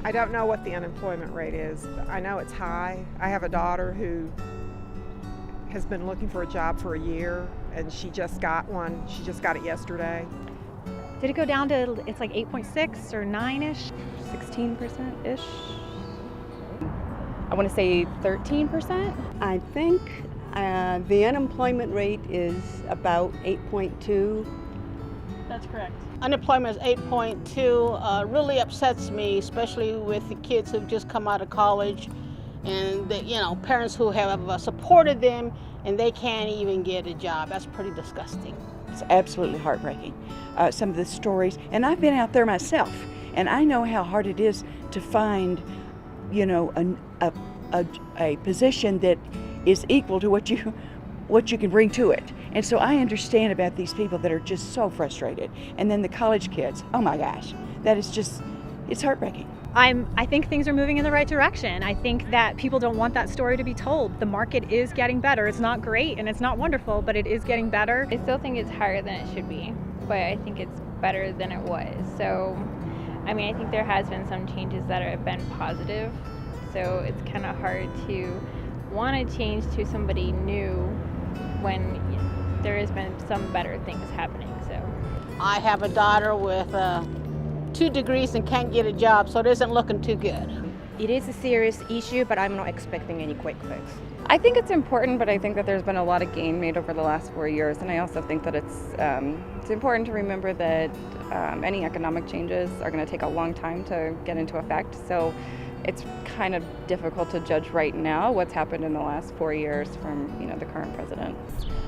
I don't know what the unemployment rate is. I know it's high. I have a daughter who has been looking for a job for a year, and she just got one. She just got it yesterday. Did it go down to, it's like 8.6 or 9-ish? 16%-ish? I want to say 13%. I think the unemployment rate is about 8.2. That's correct. Unemployment is 8.2. Really upsets me, especially with the kids who've just come out of college and the, parents who have supported them and they can't even get a job. That's pretty disgusting. It's absolutely heartbreaking. Some of the stories, and I've been out there myself, and I know how hard it is to find, a position that is equal to what you can bring to it. And so I understand about these people that are just so frustrated. And then the college kids, oh my gosh, that is just, it's heartbreaking. I think things are moving in the right direction. I think that people don't want that story to be told. The market is getting better. It's not great and it's not wonderful, but it is getting better. I still think it's higher than it should be, but I think it's better than it was. So, I think there has been some changes that have been positive. So it's kind of hard to want to change to somebody new when there has been some better things happening. So I have a daughter with 2 degrees and can't get a job, so it isn't looking too good. It is a serious issue, but I'm not expecting any quick fix. I think it's important, but I think that there's been a lot of gain made over the last 4 years, and I also think that it's important to remember that any economic changes are going to take a long time to get into effect. So it's kind of difficult to judge right now what's happened in the last 4 years from the current president.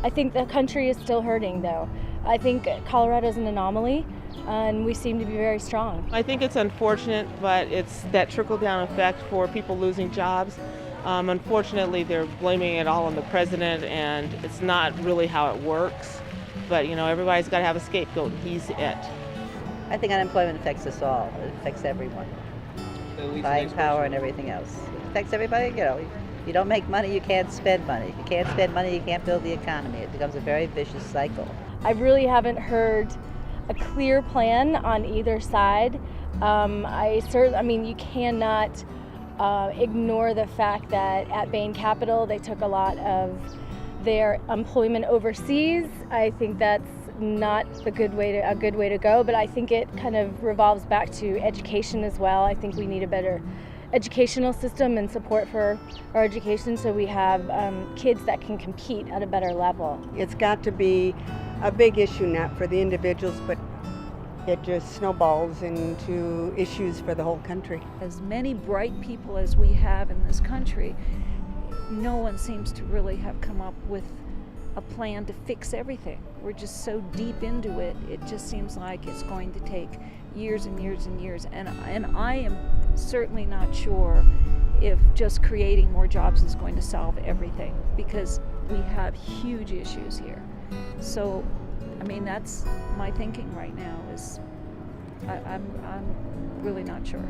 I think the country is still hurting, though. I think Colorado is an anomaly, and we seem to be very strong. I think it's unfortunate, but it's that trickle-down effect for people losing jobs. Unfortunately, they're blaming it all on the president, and it's not really how it works. But, everybody's got to have a scapegoat. He's it. I think unemployment affects us all. It affects everyone. Buying power and everything else. It affects everybody. You don't make money, you can't spend money. If you can't spend money, you can't build the economy. It becomes a very vicious cycle. I really haven't heard a clear plan on either side. You cannot ignore the fact that at Bain Capital they took a lot of their employment overseas. I think that's not a good way to go, but I think it kind of revolves back to education as well. I think we need a better educational system and support for our education so we have kids that can compete at a better level. It's got to be a big issue, not for the individuals, but it just snowballs into issues for the whole country. As many bright people as we have in this country, no one seems to really have come up with a plan to fix everything. We're just so deep into it, it just seems like it's going to take years and years and years. And I am certainly not sure if just creating more jobs is going to solve everything, because we have huge issues here. So, that's my thinking right now is I'm really not sure.